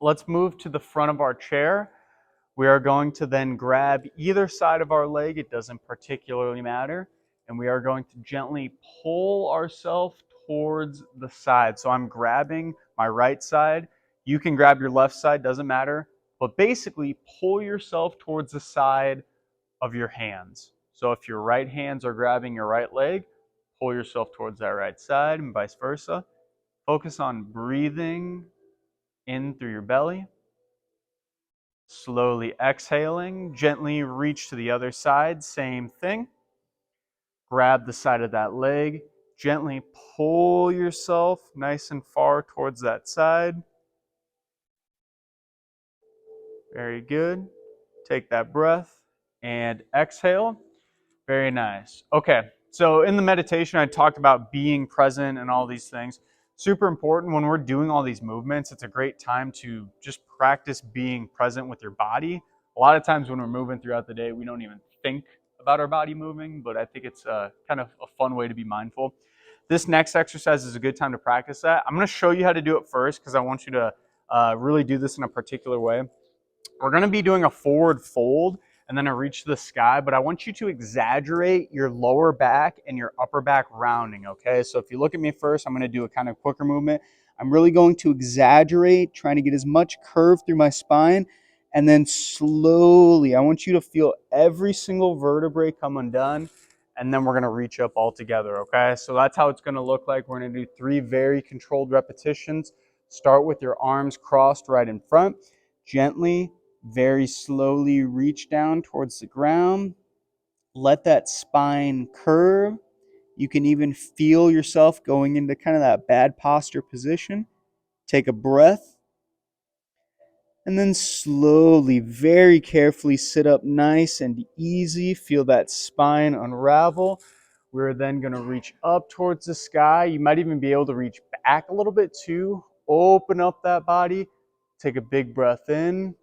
Let's move to the front of our chair. We are going to then grab either side of our leg, it doesn't particularly matter, and we are going to gently pull ourselves towards the side. So I'm grabbing my right side. You can grab your left side, doesn't matter, but basically pull yourself towards the side of your hands. So if your right hands are grabbing your right leg, pull yourself towards that right side and vice versa. Focus on breathing in through your belly. Slowly exhaling, gently reach to the other side, same thing. Grab the side of that leg, gently pull yourself nice and far towards that side. Very good. Take that breath and exhale. Very nice. Okay, so in the meditation, I talked about being present and all these things. Super important when we're doing all these movements. It's a great time to just practice being present with your body. A lot of times when we're moving throughout the day, we don't even think about our body moving, but I think it's kind of a fun way to be mindful. This next exercise is a good time to practice that. I'm going to show you how to do it first because I want you to really do this in a particular way. We're going to be doing a forward fold and then a reach to the sky, but I want you to exaggerate your lower back and your upper back rounding, okay? So if you look at me first, I'm going to do a kind of quicker movement. I'm really going to exaggerate, trying to get as much curve through my spine, and then slowly, I want you to feel every single vertebrae come undone, and then we're going to reach up all together, okay? So that's how it's going to look like. We're going to do 3 very controlled repetitions. Start with your arms crossed right in front. Gently, very slowly reach down towards the ground. Let that spine curve. You can even feel yourself going into kind of that bad posture position. Take a breath. And then slowly, very carefully sit up nice and easy. Feel that spine unravel. We're then going to reach up towards the sky. You might even be able to reach back a little bit too. Open up that body. Take a big breath in.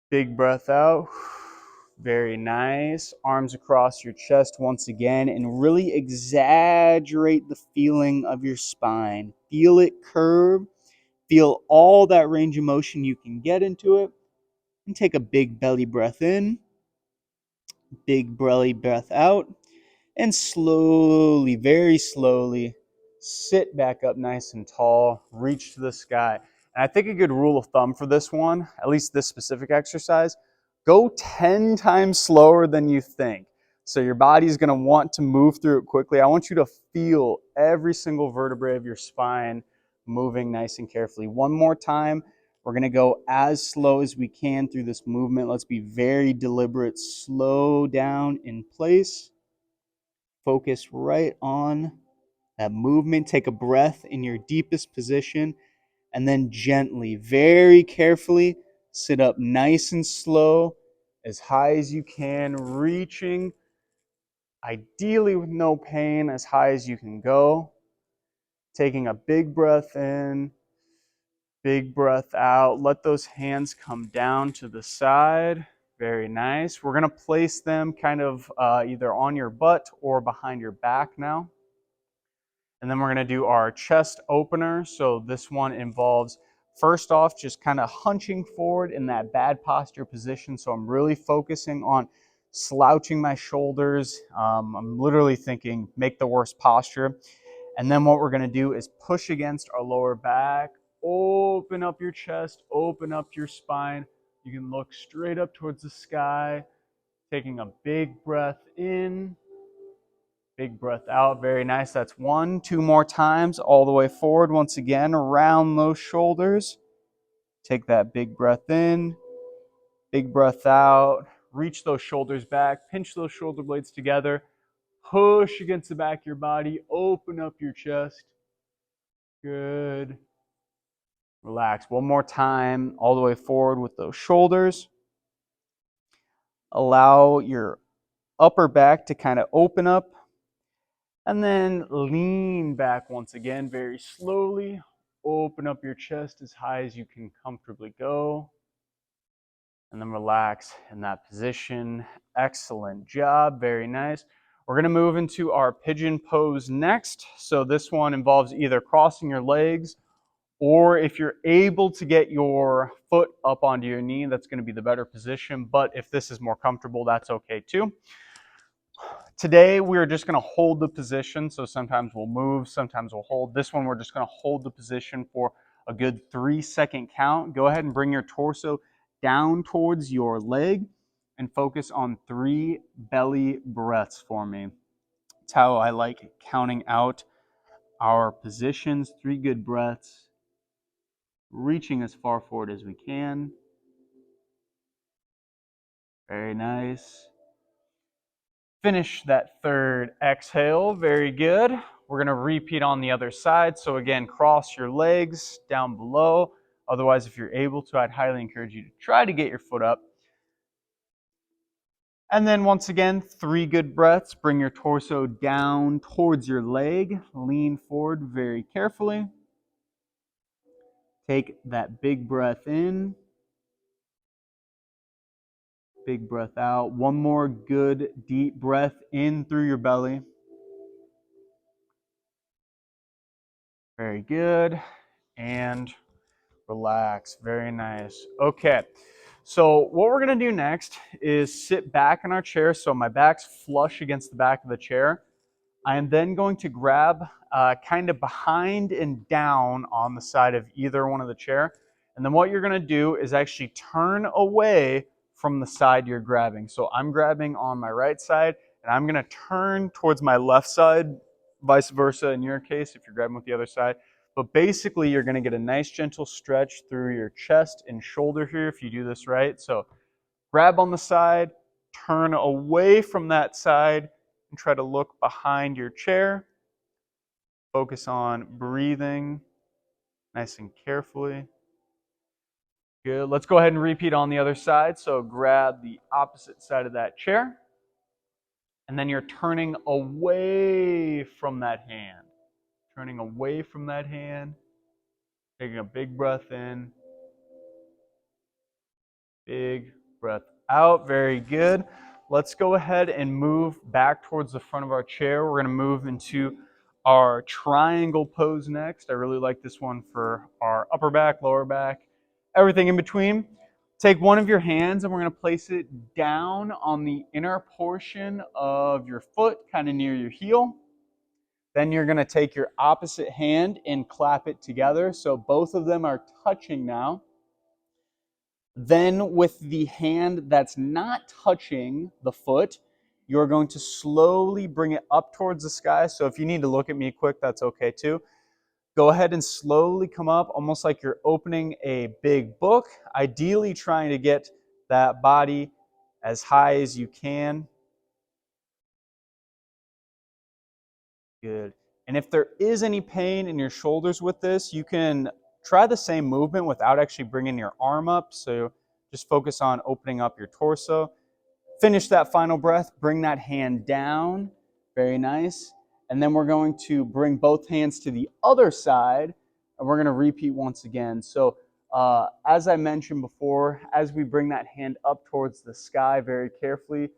Big breath out. Very nice. Arms across your chest once again, and really exaggerate the feeling of your spine. Feel it curve. Feel all that range of motion you can get into it. And take a big belly breath in. Big belly breath out. And slowly, very slowly, sit back up nice and tall. Reach to the sky. And I think a good rule of thumb for this one, at least this specific exercise, go 10 times slower than you think. So your body's going to want to move through it quickly. I want you to feel every single vertebrae of your spine moving nice and carefully. One more time. We're going to go as slow as we can through this movement. Let's be very deliberate. Slow down in place. Focus right on that movement. Take a breath in your deepest position, and then gently, very carefully, sit up nice and slow, as high as you can, reaching, ideally with no pain, as high as you can go. Taking a big breath in, big breath out. Let those hands come down to the side. Very nice. We're going to place them kind of either on your butt or behind your back now. And then we're going to do our chest opener. So this one involves, first off, just kind of hunching forward in that bad posture position. So I'm really focusing on slouching my shoulders. I'm literally thinking, make the worst posture. And then what we're going to do is push against our lower back, open up your chest, open up your spine. You can look straight up towards the sky, taking a big breath in. Big breath out. Very nice. That's 1, 2 more times. All the way forward. Once again, around those shoulders. Take that big breath in. Big breath out. Reach those shoulders back. Pinch those shoulder blades together. Push against the back of your body. Open up your chest. Good. Relax. One more time. All the way forward with those shoulders. Allow your upper back to kind of open up. And then lean back once again, very slowly. Open up your chest as high as you can comfortably go. And then relax in that position. Excellent job. Very nice. We're going to move into our pigeon pose next. So this one involves either crossing your legs Or if you're able to get your foot up onto your knee, that's going to be the better position. But if this is more comfortable, that's okay too. Today, we're just going to hold the position. So sometimes we'll move, sometimes we'll hold. This one, we're just going to hold the position for a good 3-second count. Go ahead and bring your torso down towards your leg and focus on 3 belly breaths for me. That's how I like counting out our positions. 3 good breaths, reaching as far forward as we can. Very nice. Finish that 3rd exhale. Very good. We're going to repeat on the other side. So again, cross your legs down below. Otherwise, if you're able to, I'd highly encourage you to try to get your foot up. And then once again, 3 good breaths. Bring your torso down towards your leg. Lean forward very carefully. Take that big breath in. Big breath out. One more good deep breath in through your belly. Very good. And relax. Very nice. Okay. So what we're going to do next is sit back in our chair. So my back's flush against the back of the chair. I am then going to grab kind of behind and down on the side of either one of the chair. And then what you're going to do is actually turn away from the side you're grabbing. So I'm grabbing on my right side, and I'm going to turn towards my left side, vice versa in your case if you're grabbing with the other side. But basically, you're going to get a nice gentle stretch through your chest and shoulder here if you do this right. So grab on the side, turn away from that side, and try to look behind your chair. Focus on breathing nice and carefully. Good. Let's go ahead and repeat on the other side. So grab the opposite side of that chair. And then you're turning away from that hand. Turning away from that hand. Taking a big breath in. Big breath out. Very good. Let's go ahead and move back towards the front of our chair. We're going to move into our triangle pose next. I really like this one for our upper back, lower back, everything in between. Take one of your hands and we're going to place it down on the inner portion of your foot, kind of near your heel. Then you're going to take your opposite hand and clap it together. So both of them are touching now. Then with the hand that's not touching the foot, you're going to slowly bring it up towards the sky. So if you need to look at me quick, that's okay too. Go ahead and slowly come up, almost like you're opening a big book, ideally trying to get that body as high as you can. Good. And if there is any pain in your shoulders with this, you can try the same movement without actually bringing your arm up. So just focus on opening up your torso. Finish that final breath. Bring that hand down. Very nice. And then we're going to bring both hands to the other side. And we're going to repeat once again. So as I mentioned before, as we bring that hand up towards the sky very carefully,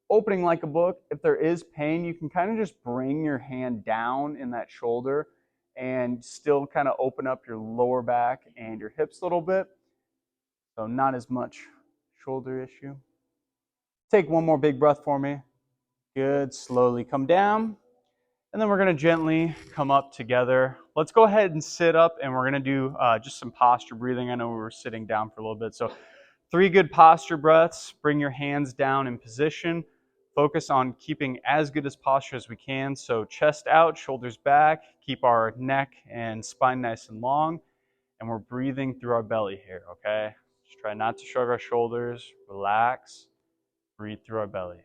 opening like a book, if there is pain, you can kind of just bring your hand down in that shoulder and still kind of open up your lower back and your hips a little bit. So not as much shoulder issue. Take one more big breath for me. Good. Slowly come down. And then we're going to gently come up together. Let's go ahead and sit up, and we're going to do just some posture breathing. I know we were sitting down for a little bit. So 3 good posture breaths. Bring your hands down in position. Focus on keeping as good as posture as we can. So chest out, shoulders back. Keep our neck and spine nice and long. And we're breathing through our belly here, okay? Just try not to shrug our shoulders. Relax. Breathe through our belly.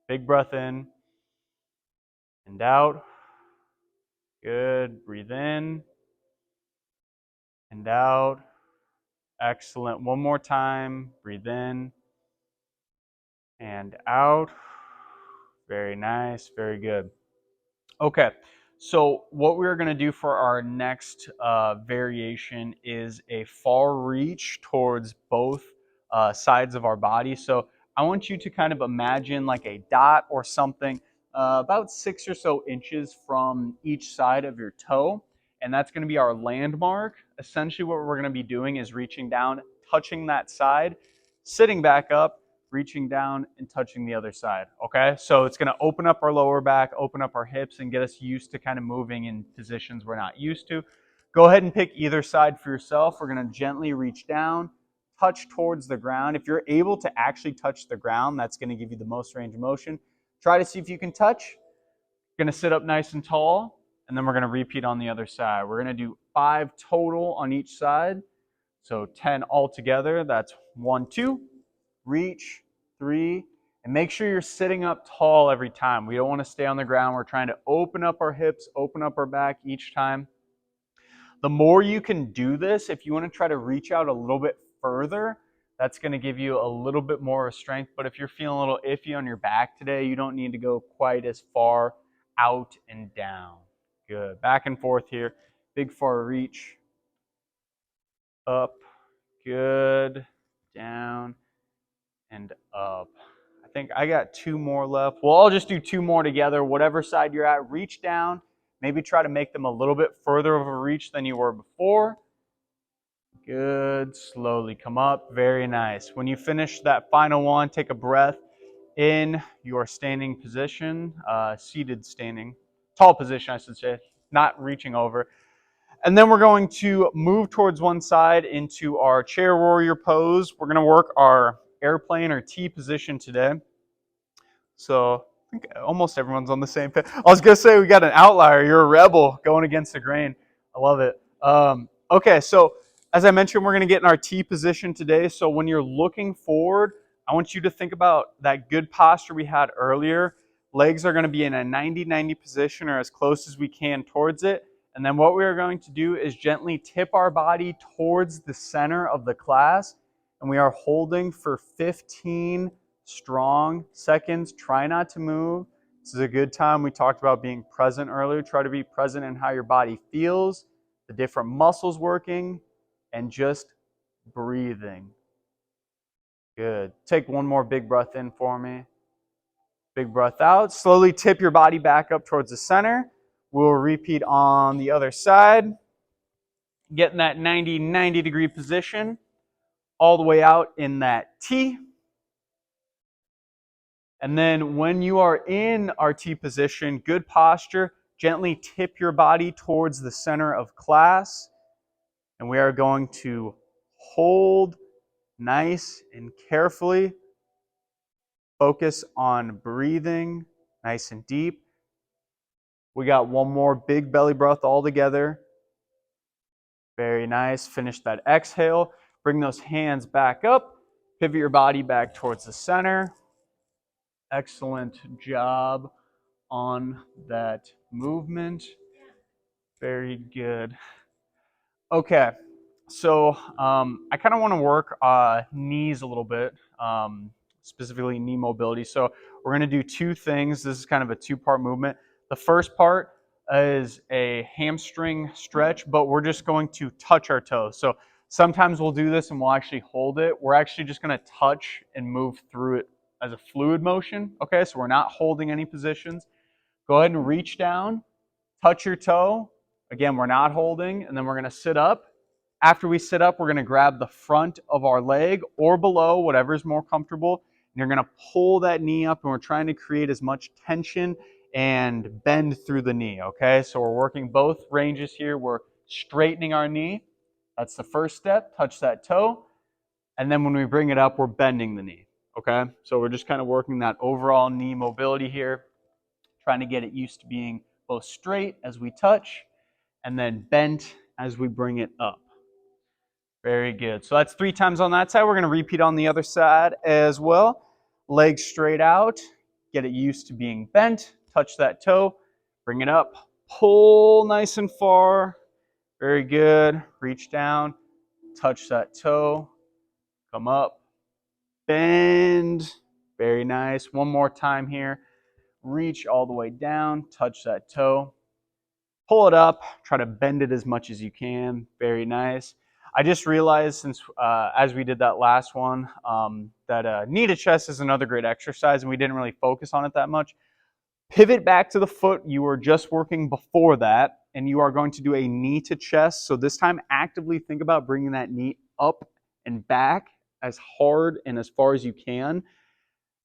Big breath in and out. Good. Breathe in and out. Excellent. One more time. Breathe in and out. Very nice. Very good. Okay. So what we're going to do for our next variation is a far reach towards both sides of our body. So I want you to kind of imagine like a dot or something about 6 or so inches from each side of your toe. And that's going to be our landmark. essentially what we're going to be doing is reaching down, touching that side, sitting back up, reaching down and touching the other side. Okay, so it's going to open up our lower back, open up our hips, and get us used to kind of moving in positions we're not used to. Go ahead and pick either side for yourself. We're going to gently reach down, touch towards the ground. If you're able to actually touch the ground, that's going to give you the most range of motion. Try to see if you can touch. Going to sit up nice and tall, and then we're going to repeat on the other side. We're going to do 5 total on each side, so 10 altogether. That's 1, 2, reach, 3, and make sure you're sitting up tall every time. We don't want to stay on the ground. We're trying to open up our hips, open up our back each time. The more you can do this, if you want to try to reach out a little bit further, that's going to give you a little bit more strength. But if you're feeling a little iffy on your back today, you don't need to go quite as far out and down. Good. Back and forth here. Big far reach. Up. Good. Down and up. I think I got 2 more left. Well, I'll just do 2 more together. Whatever side you're at, reach down. Maybe try to make them a little bit further of a reach than you were before. Good. Slowly come up. Very nice. When you finish that final one, take a breath in your standing position, seated standing, tall position, I should say, not reaching over. And then we're going to move towards one side into our chair warrior pose. We're going to work our airplane or T position today. So I think almost everyone's on the same page. I was going to say we got an outlier. You're a rebel going against the grain. I love it. Okay, so as I mentioned, we're going to get in our T position today. So when you're looking forward, I want you to think about that good posture we had earlier. Legs are going to be in a 90-90 position or as close as we can towards it. And then what we are going to do is gently tip our body towards the center of the class. And we are holding for 15 strong seconds. Try not to move. This is a good time. We talked about being present earlier. Try to be present in how your body feels, the different muscles working, and just breathing. Good. Take one more big breath in for me. Big breath out. Slowly tip your body back up towards the center. We'll repeat on the other side. Get in that 90 degree position. All the way out in that T. And then when you are in our T position, good posture, gently tip your body towards the center of class. And we are going to hold nice and carefully. Focus on breathing nice and deep. We got one more big belly breath all together. Very nice. Finish that exhale. Bring those hands back up. Pivot your body back towards the center. Excellent job on that movement. Very good. Okay, so I kind of want to work knees a little bit, specifically knee mobility. So we're going to do 2 things. This is kind of a 2-part movement. The first part is a hamstring stretch, but we're just going to touch our toes. So sometimes we'll do this and we'll actually hold it. We're actually just going to touch and move through it as a fluid motion. Okay, so we're not holding any positions. Go ahead and reach down, touch your toe. Again, we're not holding, and then we're going to sit up. After we sit up, we're going to grab the front of our leg or below, whatever is more comfortable. And you're going to pull that knee up, and we're trying to create as much tension and bend through the knee, okay? So we're working both ranges here. We're straightening our knee. That's the first step. Touch that toe. And then when we bring it up, we're bending the knee, okay? So we're just kind of working that overall knee mobility here, trying to get it used to being both straight as we touch and then bent as we bring it up. Very good. So that's 3 times on that side. We're going to repeat on the other side as well. Legs straight out. Get it used to being bent. Touch that toe. Bring it up. Pull nice and far. Very good. Reach down. Touch that toe. Come up. Bend. Very nice. One more time here. Reach all the way down. Touch that toe. Pull it up. Try to bend it as much as you can. Very nice. I just realized since as we did that last one that knee to chest is another great exercise and we didn't really focus on it that much. Pivot back to the foot you were just working before that and you are going to do a knee to chest. So this time, actively think about bringing that knee up and back as hard and as far as you can.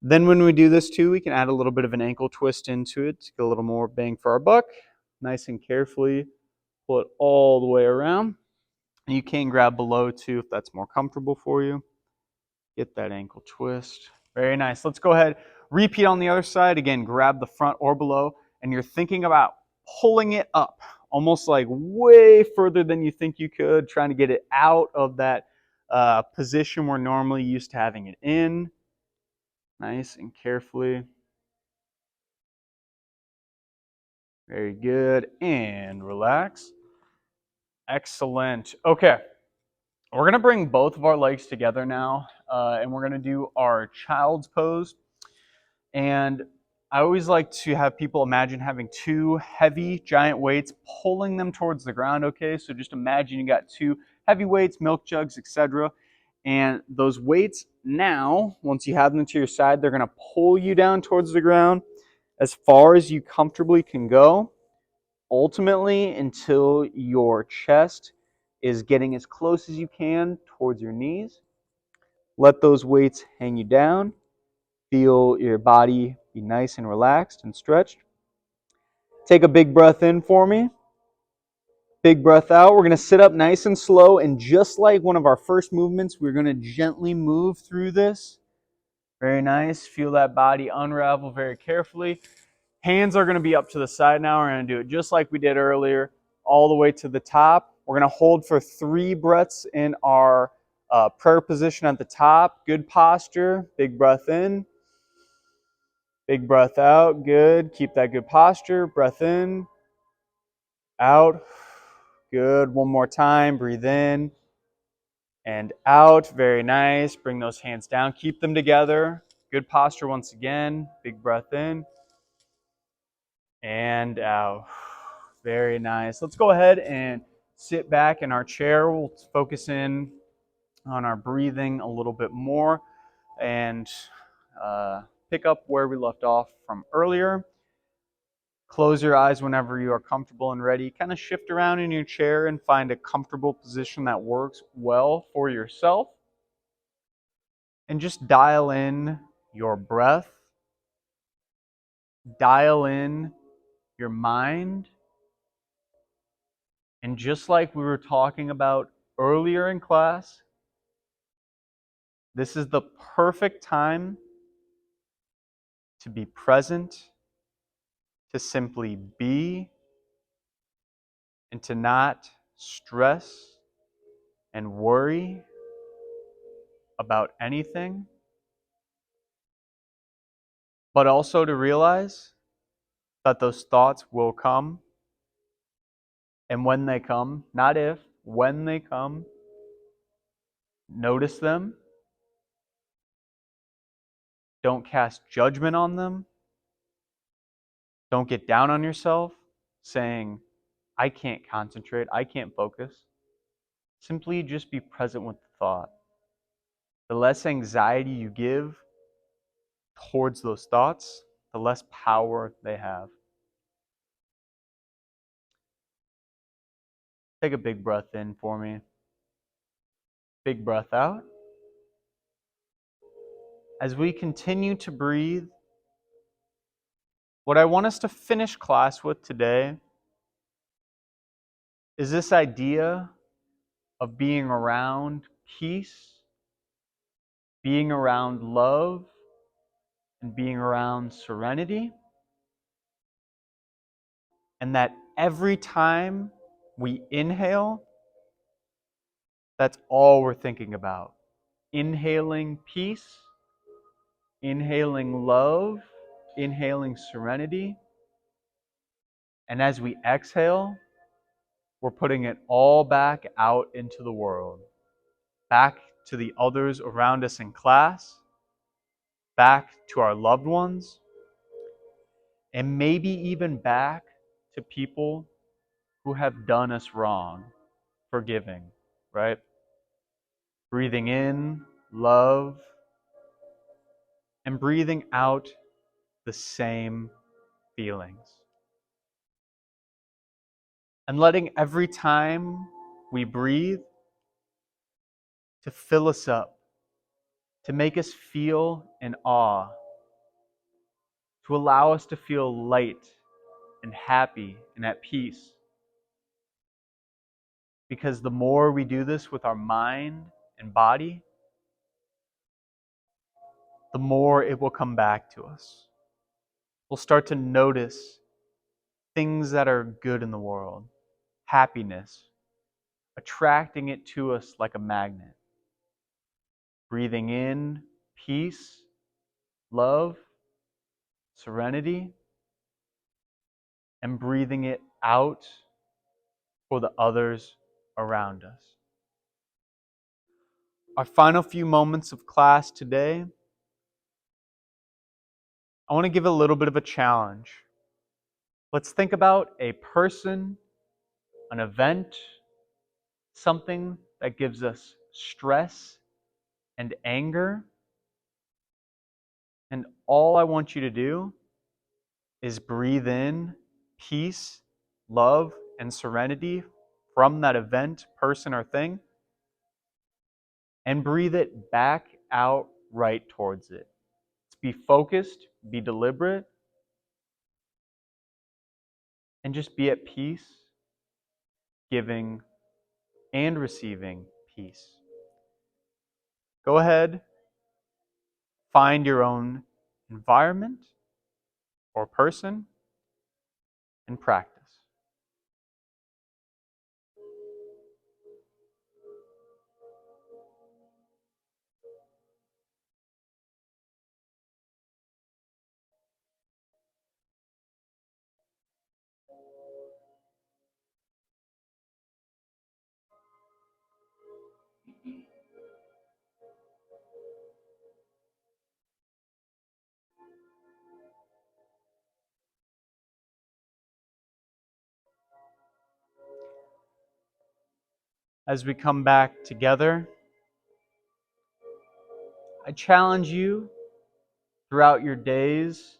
Then when we do this too, we can add a little bit of an ankle twist into it to get a little more bang for our buck. Nice and carefully pull it all the way around. And you can grab below too if that's more comfortable for you. Get that ankle twist. Very nice. Let's go ahead, repeat on the other side. Again, grab the front or below, and you're thinking about pulling it up, almost like way further than you think you could, trying to get it out of that position we're normally used to having it in. Nice and carefully. Very good. And relax. Excellent. Okay. We're going to bring both of our legs together now, and we're going to do our child's pose. And I always like to have people imagine having two heavy, giant weights, pulling them towards the ground, okay? So just imagine you got two heavy weights, milk jugs, etc. And those weights now, once you have them to your side, they're going to pull you down towards the ground as far as you comfortably can go, ultimately until your chest is getting as close as you can towards your knees. Let those weights hang you down. Feel your body be nice and relaxed and stretched. Take a big breath in for me. Big breath out. We're going to sit up nice and slow, and just like one of our first movements, we're going to gently move through this. Very nice. Feel that body unravel very carefully. Hands are going to be up to the side now. We're going to do it just like we did earlier, all the way to the top. We're going to hold for 3 breaths in our prayer position at the top. Good posture. Big breath in. Big breath out. Good. Keep that good posture. Breath in. Out. Good. One more time. Breathe in and out. Very nice. Bring those hands down. Keep them together. Good posture once again. Big breath in and out. Very nice. Let's go ahead and sit back in our chair. We'll focus in on our breathing a little bit more and pick up where we left off from earlier. Close your eyes whenever you are comfortable and ready. Kind of shift around in your chair and find a comfortable position that works well for yourself. And just dial in your breath. Dial in your mind. And just like we were talking about earlier in class, this is the perfect time to be present, to simply be, and to not stress and worry about anything, but also to realize that those thoughts will come. And when they come, not if, when they come, notice them. Don't cast judgment on them. Don't get down on yourself saying, I can't concentrate, I can't focus. Simply just be present with the thought. The less anxiety you give towards those thoughts, the less power they have. Take a big breath in for me. Big breath out. As we continue to breathe, what I want us to finish class with today is this idea of being around peace, being around love, and being around serenity. And that every time we inhale, that's all we're thinking about. Inhaling peace, inhaling love, inhaling serenity. And as we exhale, we're putting it all back out into the world, back to the others around us in class, back to our loved ones, and maybe even back to people who have done us wrong, forgiving, right? Breathing in love and breathing out the same feelings. And letting every time we breathe to fill us up, to make us feel in awe, to allow us to feel light and happy and at peace. Because the more we do this with our mind and body, the more it will come back to us. We'll start to notice things that are good in the world, happiness, attracting it to us like a magnet. Breathing in peace, love, serenity, and breathing it out for the others around us. Our final few moments of class today, I want to give a little bit of a challenge. Let's think about a person, an event, something that gives us stress and anger. And all I want you to do is breathe in peace, love, and serenity from that event, person, or thing, and breathe it back out right towards it. Be focused, be deliberate, and just be at peace, giving and receiving peace. Go ahead, find your own environment or person, and practice. As we come back together, I challenge you throughout your days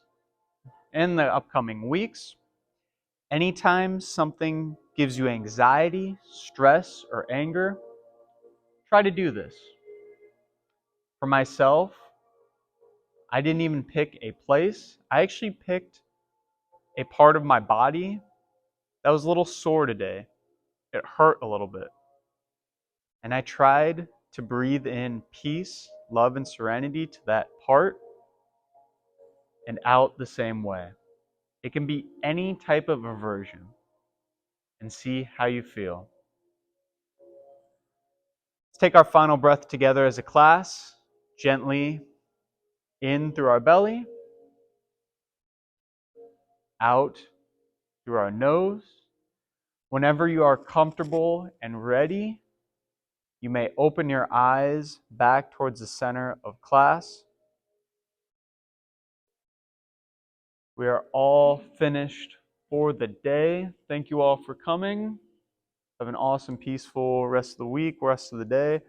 and the upcoming weeks. Anytime something gives you anxiety, stress, or anger, try to do this. For myself, I didn't even pick a place. I actually picked a part of my body that was a little sore today. It hurt a little bit. And I tried to breathe in peace, love, and serenity to that part and out the same way. It can be any type of aversion, and see how you feel. Let's take our final breath together as a class, gently in through our belly, out through our nose. Whenever you are comfortable and ready, you may open your eyes back towards the center of class. We are all finished for the day. Thank you all for coming. Have an awesome, peaceful rest of the week, rest of the day.